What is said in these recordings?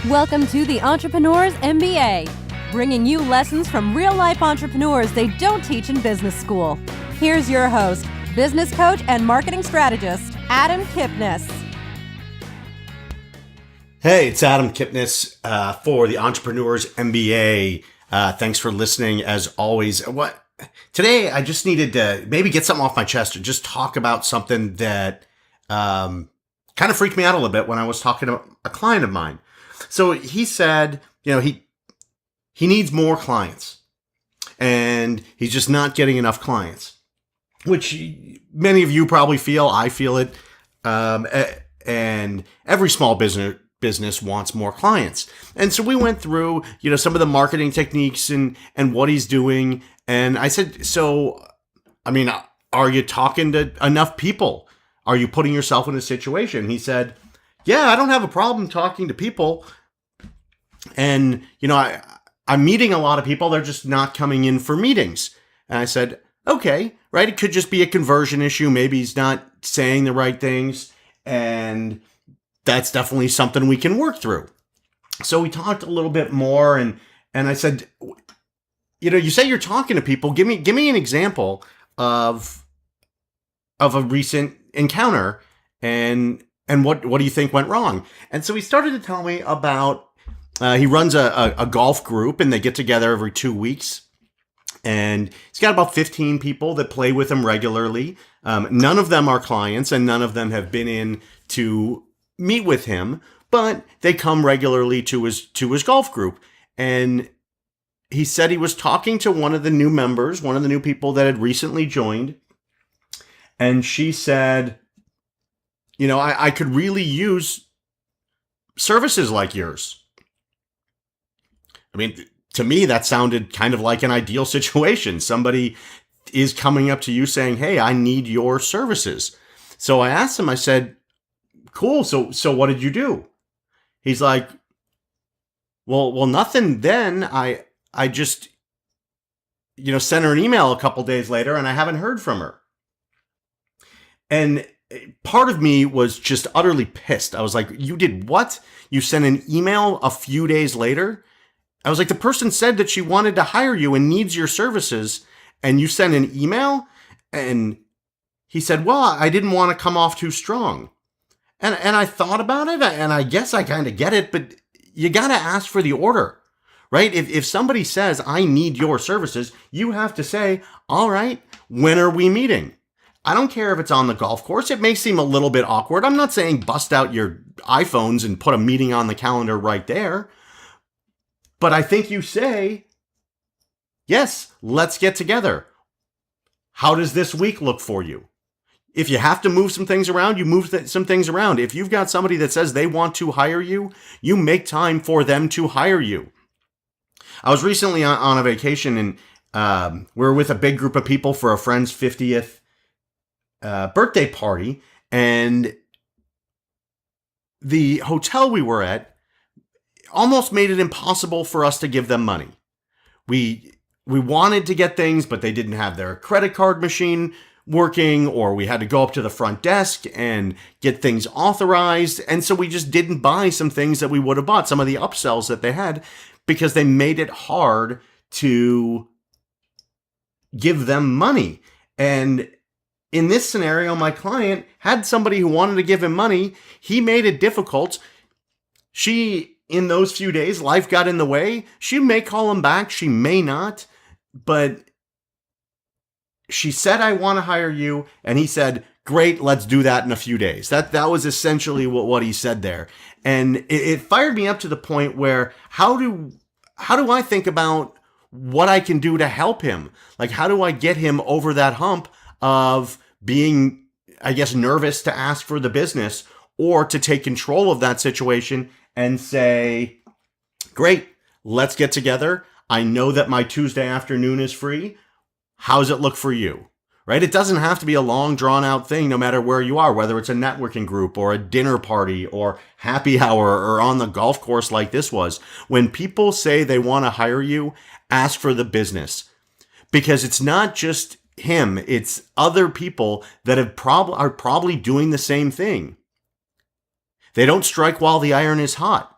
Welcome to the Entrepreneur's MBA, bringing you lessons from real-life entrepreneurs they don't teach in business school. Here's your host, business coach and marketing strategist, Adam Kipnes. Hey, it's Adam Kipnes for the Entrepreneur's MBA. Thanks for listening as always. Today I just needed to maybe get something off my chest or just talk about something that kind of freaked me out a little bit when I was talking to a client of mine. So he said, he needs more clients and he's just not getting enough clients, which many of you probably feel. I feel it. And every small business wants more clients. And so we went through, some of the marketing techniques and what he's doing. And I said, are you talking to enough people? Are you putting yourself in a situation? He said, yeah, I don't have a problem talking to people. And, I'm meeting a lot of people. They're just not coming in for meetings. And I said, okay, right. It could just be a conversion issue. Maybe he's not saying the right things. And that's definitely something we can work through. So we talked a little bit more and I said, you say you're talking to people. Give me an example of a recent encounter and what do you think went wrong? And so he started to tell me about, he runs a golf group and they get together every 2 weeks. And he's got about 15 people that play with him regularly. None of them are clients and none of them have been in to meet with him, but they come regularly to his golf group. And he said he was talking to one of the new members, one of the new people that had recently joined. And she said, I could really use services like yours. To me, that sounded kind of like an ideal situation. Somebody is coming up to you saying, hey, I need your services. So I asked him, I said, cool. So what did you do? He's like, well, nothing then. I just, sent her an email a couple days later and I haven't heard from her. And part of me was just utterly pissed. I was like, you did what? You sent an email a few days later? I was like, the person said that she wanted to hire you and needs your services, and you sent an email? And he said, well, I didn't want to come off too strong. And I thought about it, and I guess I kind of get it, but you got to ask for the order, right? If somebody says, I need your services, you have to say, all right, when are we meeting? I don't care if it's on the golf course. It may seem a little bit awkward. I'm not saying bust out your iPhones and put a meeting on the calendar right there. But I think you say, yes, let's get together. How does this week look for you? If you have to move some things around, you move some things around. If you've got somebody that says they want to hire you, you make time for them to hire you. I was recently on a vacation and we were with a big group of people for a friend's 50th birthday party. And the hotel we were at almost made it impossible for us to give them money. We wanted to get things, but they didn't have their credit card machine working, or we had to go up to the front desk and get things authorized. And so we just didn't buy some things that we would have bought, some of the upsells that they had, because they made it hard to give them money. And in this scenario, my client had somebody who wanted to give him money. He made it difficult. In those few days, life got in the way. She may call him back. She may not. But she said, I want to hire you. And he said, great, let's do that in a few days. That was essentially what he said there. And it fired me up to the point where how do I think about what I can do to help him? Like, how do I get him over that hump of being, I guess, nervous to ask for the business or to take control of that situation and say, great, let's get together. I know that my Tuesday afternoon is free. How's it look for you? Right? It doesn't have to be a long drawn out thing, no matter where you are, whether it's a networking group or a dinner party or happy hour or on the golf course like this was. When people say they want to hire you, ask for the business, because it's not just him. It's other people that are probably doing the same thing. They don't strike while the iron is hot.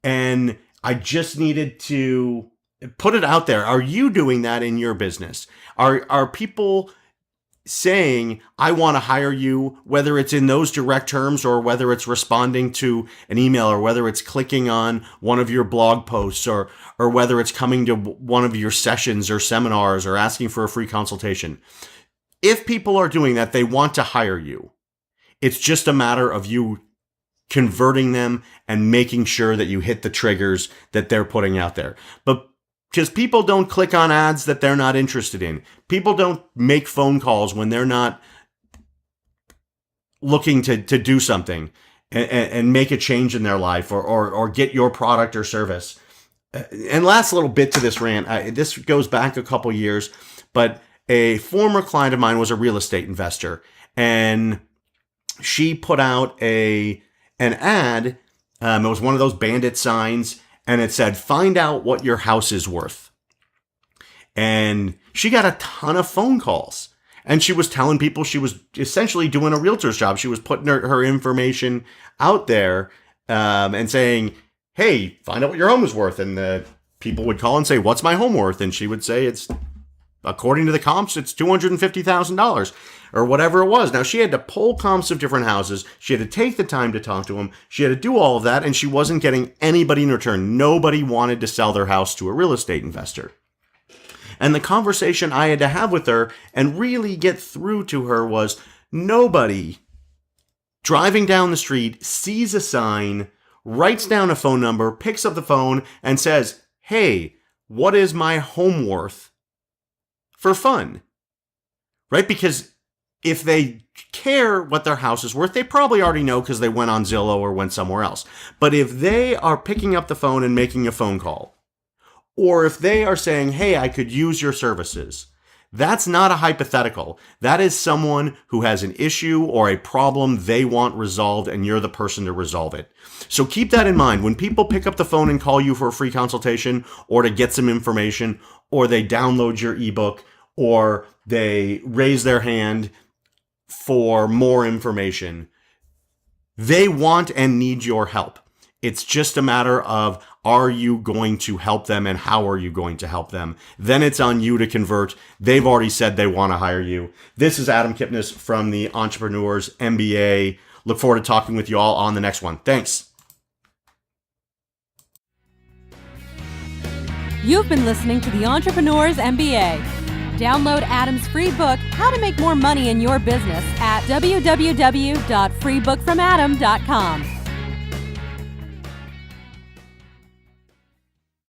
And I just needed to put it out there. Are you doing that in your business? Are people saying, I want to hire you, whether it's in those direct terms or whether it's responding to an email or whether it's clicking on one of your blog posts or whether it's coming to one of your sessions or seminars or asking for a free consultation? If people are doing that, they want to hire you. It's just a matter of you converting them and making sure that you hit the triggers that they're putting out there. But because people don't click on ads that they're not interested in. People don't make phone calls when they're not looking to do something and make a change in their life or get your product or service. And last little bit to this rant, this goes back a couple years, but a former client of mine was a real estate investor, and she put out an ad. It was one of those bandit signs, and it said, find out what your house is worth. And she got a ton of phone calls. And she was telling people she was essentially doing a realtor's job. She was putting her information out there and saying, hey, find out what your home is worth. And the people would call and say, what's my home worth? And she would say, it's, according to the comps, it's $250,000 or whatever it was. Now, she had to pull comps of different houses. She had to take the time to talk to them. She had to do all of that, and she wasn't getting anybody in return. Nobody wanted to sell their house to a real estate investor. And the conversation I had to have with her and really get through to her was, nobody driving down the street sees a sign, writes down a phone number, picks up the phone, and says, hey, what is my home worth? For fun, right? Because if they care what their house is worth, they probably already know because they went on Zillow or went somewhere else. But if they are picking up the phone and making a phone call, or if they are saying, hey, I could use your services, that's not a hypothetical. That is someone who has an issue or a problem they want resolved, and you're the person to resolve it. So keep that in mind. When people pick up the phone and call you for a free consultation or to get some information, or they download your ebook, or they raise their hand for more information, they want and need your help. It's just a matter of, are you going to help them and how are you going to help them? Then it's on you to convert. They've already said they want to hire you. This is Adam Kipnes from the Entrepreneurs MBA. Look forward to talking with you all on the next one. Thanks. You've been listening to the Entrepreneurs MBA. Download Adam's free book, How to Make More Money in Your Business, at www.freebookfromadam.com.